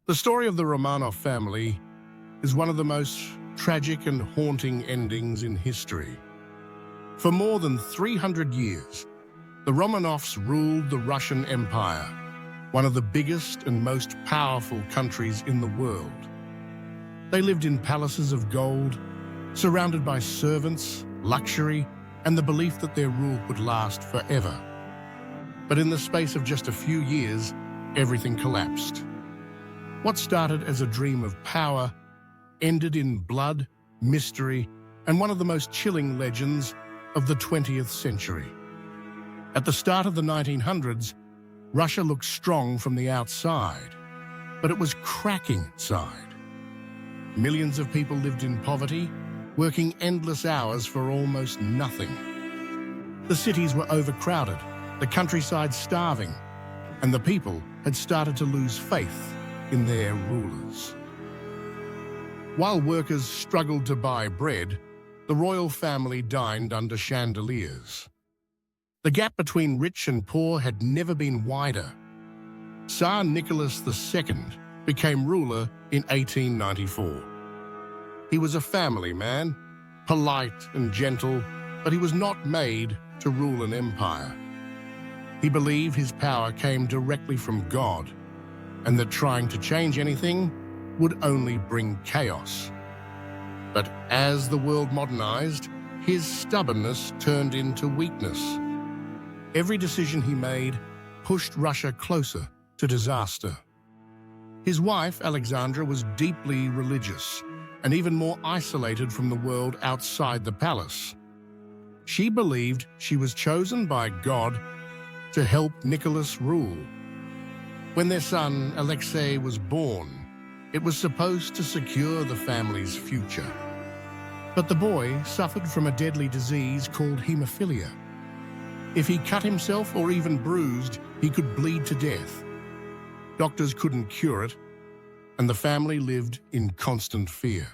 The story of the Romanov family is one of the most tragic and haunting endings in history. For more than 300 years, the Romanovs ruled the Russian Empire, one of the biggest and most powerful countries in the world. They lived in palaces of gold, surrounded by servants, luxury, and the belief that their rule would last forever. But in the space of just a few years, everything collapsed. What started as a dream of power ended in blood, mystery, and one of the most chilling legends of the 20th century. At the start of the 1900s, Russia looked strong from the outside, but it was cracking inside. Millions of people lived in poverty, working endless hours for almost nothing. The cities were overcrowded, the countryside starving, and the people had started to lose faith in their rulers. While workers struggled to buy bread, the royal family dined under chandeliers. The gap between rich and poor had never been wider. Tsar Nicholas II became ruler in 1894. He was a family man, polite and gentle, but he was not made to rule an empire. He believed his power came directly from God, and that trying to change anything would only bring chaos. But as the world modernized, his stubbornness turned into weakness. Every decision he made pushed Russia closer to disaster. His wife, Alexandra, was deeply religious and even more isolated from the world outside the palace. She believed she was chosen by God to help Nicholas rule. When their son, Alexei, was born, it was supposed to secure the family's future. But the boy suffered from a deadly disease called hemophilia. If he cut himself or even bruised, he could bleed to death. Doctors couldn't cure it, and the family lived in constant fear.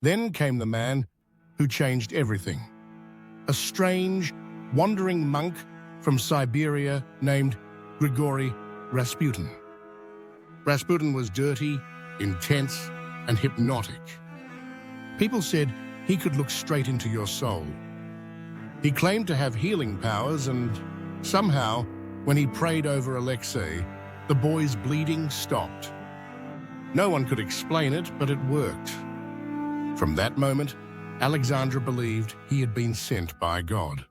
Then came the man who changed everything. A strange, wandering monk from Siberia named Grigory Rasputin. Rasputin was dirty, intense, and hypnotic. People said he could look straight into your soul. He claimed to have healing powers, and somehow, when he prayed over Alexei, the boy's bleeding stopped. No one could explain it, but it worked. From that moment, Alexandra believed he had been sent by God.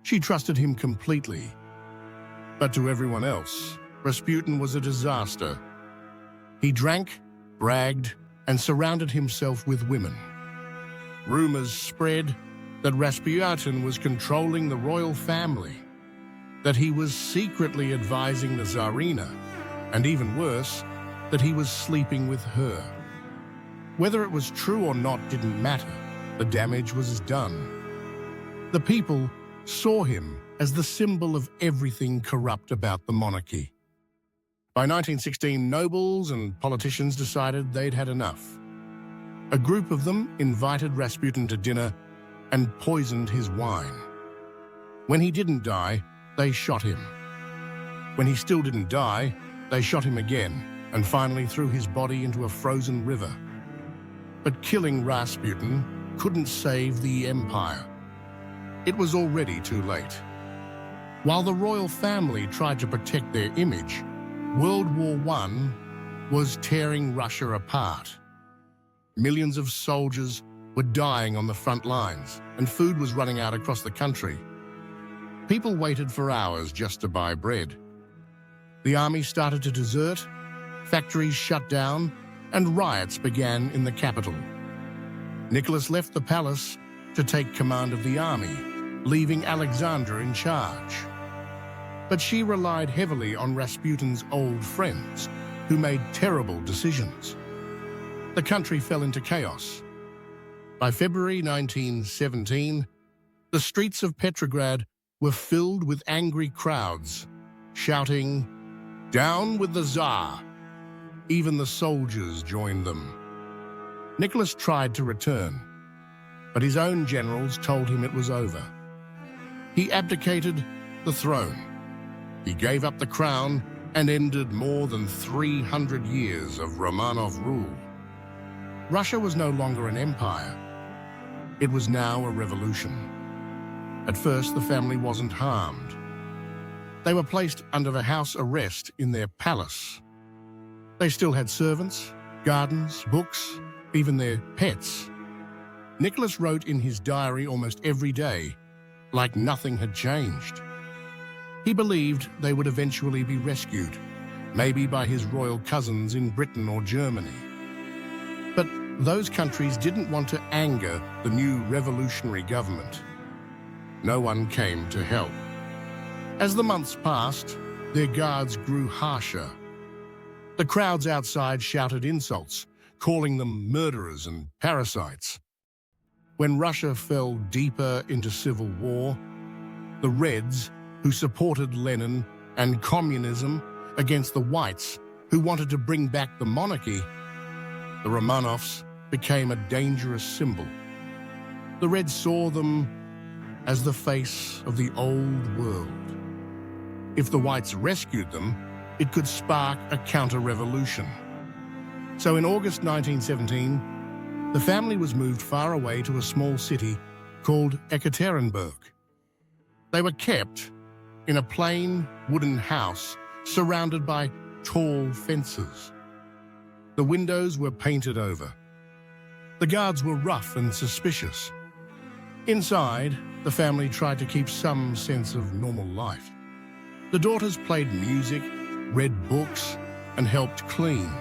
She trusted him completely. But to everyone else, Rasputin was a disaster. He drank, bragged, and surrounded himself with women. Rumors spread that Rasputin was controlling the royal family, that he was secretly advising the Tsarina, and even worse, that he was sleeping with her. Whether it was true or not didn't matter. The damage was done. The people saw him as the symbol of everything corrupt about the monarchy. By 1916, nobles and politicians decided they'd had enough. A group of them invited Rasputin to dinner and poisoned his wine. When he didn't die, they shot him. When he still didn't die, they shot him again and finally threw his body into a frozen river. But killing Rasputin couldn't save the empire. It was already too late. While the royal family tried to protect their image, World War I was tearing Russia apart. Millions of soldiers were dying on the front lines, and food was running out across the country. People waited for hours just to buy bread. The army started to desert, factories shut down, and riots began in the capital. Nicholas left the palace to take command of the army, leaving Alexandra in charge. But she relied heavily on Rasputin's old friends, who made terrible decisions. The country fell into chaos. By February 1917, the streets of Petrograd were filled with angry crowds, shouting, "Down with the Tsar!" Even the soldiers joined them. Nicholas tried to return, but his own generals told him it was over. He abdicated the throne. He gave up the crown and ended more than 300 years of Romanov rule. Russia was no longer an empire. It was now a revolution. At first, the family wasn't harmed. They were placed under house arrest in their palace. They still had servants, gardens, books, even their pets. Nicholas wrote in his diary almost every day, like nothing had changed. He believed they would eventually be rescued, maybe by his royal cousins in Britain or Germany. But those countries didn't want to anger the new revolutionary government. No one came to help. As the months passed, their guards grew harsher. The crowds outside shouted insults, calling them murderers and parasites. When Russia fell deeper into civil war, the Reds, who supported Lenin and communism, against the Whites, who wanted to bring back the monarchy, the Romanovs became a dangerous symbol. The Reds saw them as the face of the old world. If the Whites rescued them, it could spark a counter-revolution. So in August 1917, the family was moved far away to a small city called Ekaterinburg. They were kept in a plain wooden house surrounded by tall fences. The windows were painted over. The guards were rough and suspicious. Inside, the family tried to keep some sense of normal life. The daughters played music, read books, and helped clean.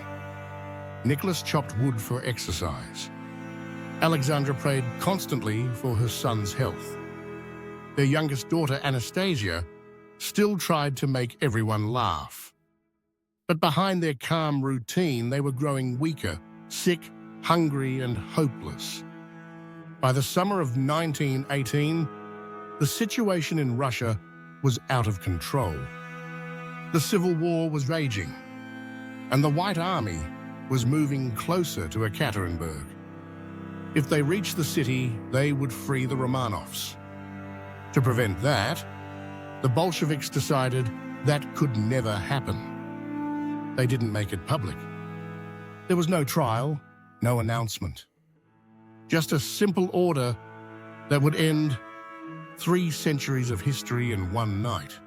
Nicholas chopped wood for exercise. Alexandra prayed constantly for her son's health. Their youngest daughter, Anastasia, still tried to make everyone laugh. But behind their calm routine, they were growing weaker, sick, hungry, and hopeless. By the summer of 1918, the situation in Russia was out of control. The Civil War was raging, and the White Army was moving closer to Ekaterinburg. If they reached the city, they would free the Romanovs. To prevent that, the Bolsheviks decided that could never happen. They didn't make it public. There was no trial, no announcement. Just a simple order that would end 3 centuries of history in one night.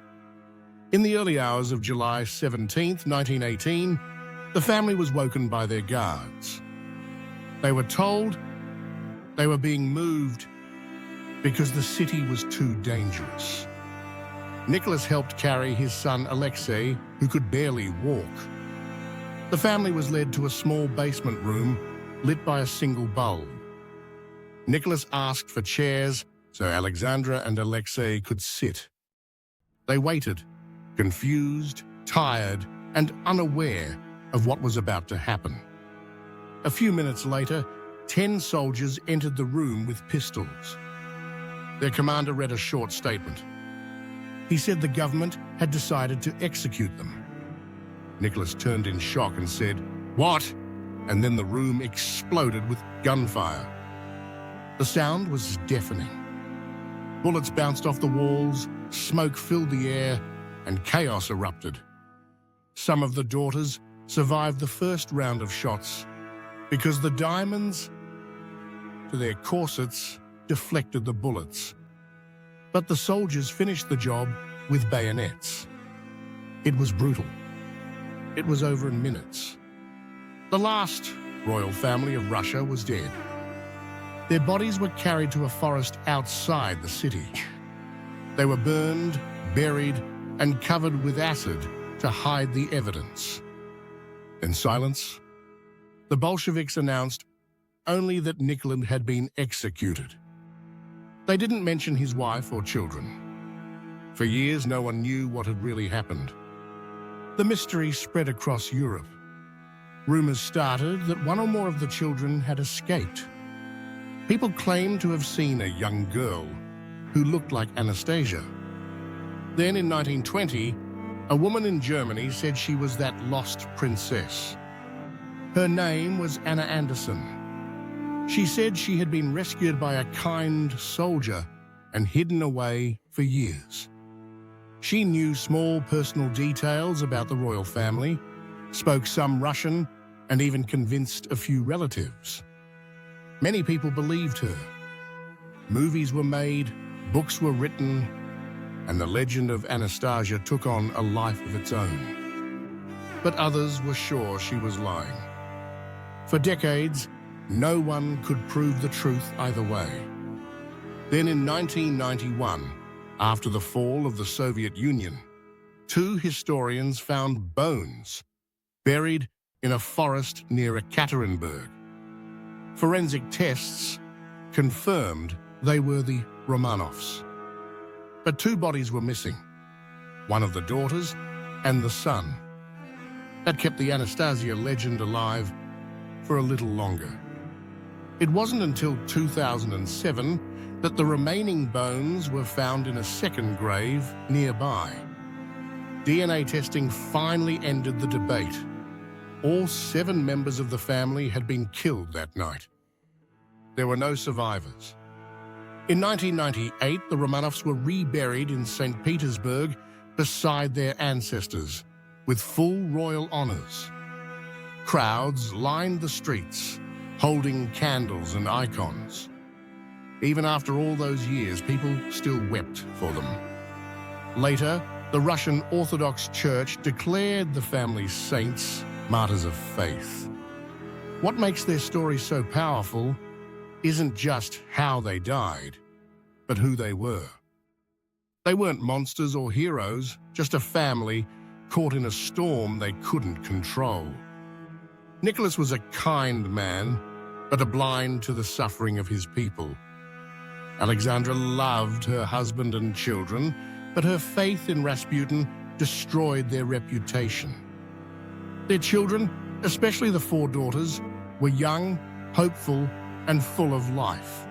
In the early hours of July 17, 1918, the family was woken by their guards. They were told they were being moved because the city was too dangerous. Nicholas helped carry his son Alexei, who could barely walk. The family was led to a small basement room lit by a single bulb. Nicholas asked for chairs so Alexandra and Alexei could sit. They waited, confused, tired, and unaware of what was about to happen. A few minutes later, 10 soldiers entered the room with pistols. Their commander read a short statement. He said the government had decided to execute them. Nicholas turned in shock and said, "What?" And then the room exploded with gunfire. The sound was deafening. Bullets bounced off the walls, smoke filled the air, and chaos erupted. Some of the daughters survived the first round of shots because the diamonds to their corsets deflected the bullets. But the soldiers finished the job with bayonets. It was brutal. It was over in minutes. The last royal family of Russia was dead. Their bodies were carried to a forest outside the city. They were burned, buried, and covered with acid to hide the evidence. In silence, the Bolsheviks announced only that Nicholas had been executed. They didn't mention his wife or children. For years, no one knew what had really happened. The mystery spread across Europe. Rumors started that one or more of the children had escaped. People claimed to have seen a young girl who looked like Anastasia. Then in 1920, a woman in Germany said she was that lost princess. Her name was Anna Anderson. She said she had been rescued by a kind soldier and hidden away for years. She knew small personal details about the royal family, spoke some Russian, and even convinced a few relatives. Many people believed her. Movies were made, books were written, and the legend of Anastasia took on a life of its own. But others were sure she was lying. For decades, no one could prove the truth either way. Then in 1991, after the fall of the Soviet Union, two historians found bones buried in a forest near Ekaterinburg. Forensic tests confirmed they were the Romanovs. But two bodies were missing, one of the daughters and the son. That kept the Anastasia legend alive for a little longer. It wasn't until 2007 that the remaining bones were found in a second grave nearby. DNA testing finally ended the debate. All 7 members of the family had been killed that night. There were no survivors. In 1998, the Romanovs were reburied in St. Petersburg beside their ancestors, with full royal honors. Crowds lined the streets, holding candles and icons. Even after all those years, people still wept for them. Later, the Russian Orthodox Church declared the family's saints martyrs of faith. What makes their story so powerful isn't just how they died, but who they were. They weren't monsters or heroes, just a family caught in a storm they couldn't control. Nicholas was a kind man, but a blind to the suffering of his people. Alexandra loved her husband and children, but her faith in Rasputin destroyed their reputation. Their children, especially the 4 daughters, were young, hopeful, and full of life.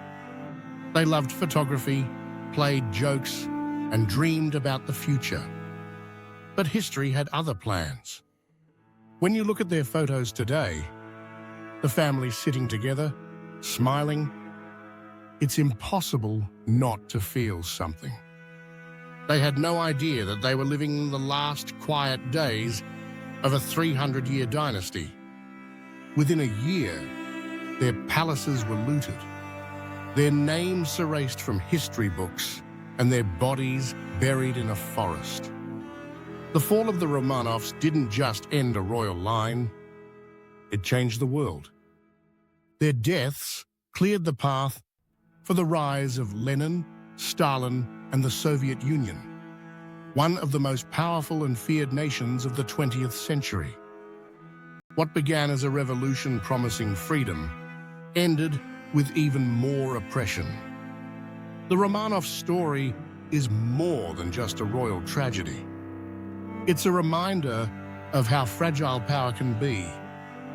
They loved photography, played jokes, and dreamed about the future. But history had other plans. When you look at their photos today, the family sitting together, smiling, it's impossible not to feel something. They had no idea that they were living the last quiet days of a 300-year dynasty. Within a year, their palaces were looted, their names erased from history books, and their bodies buried in a forest. The fall of the Romanovs didn't just end a royal line, it changed the world. Their deaths cleared the path for the rise of Lenin, Stalin, and the Soviet Union, one of the most powerful and feared nations of the 20th century. What began as a revolution promising freedom ended with even more oppression. The Romanov story is more than just a royal tragedy. It's a reminder of how fragile power can be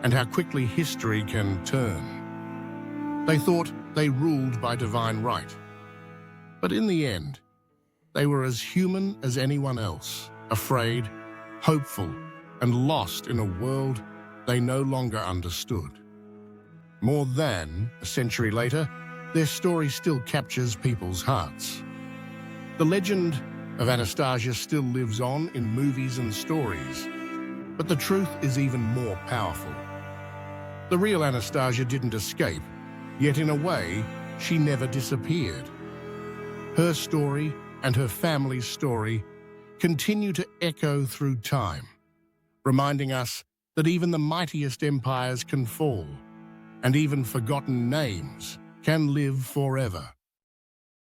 and how quickly history can turn. They thought they ruled by divine right. But in the end, they were as human as anyone else, afraid, hopeful, and lost in a world they no longer understood. More than a century later, their story still captures people's hearts. The legend of Anastasia still lives on in movies and stories, but the truth is even more powerful. The real Anastasia didn't escape, yet in a way, she never disappeared. Her story and her family's story continue to echo through time, reminding us that even the mightiest empires can fall, and even forgotten names can live forever.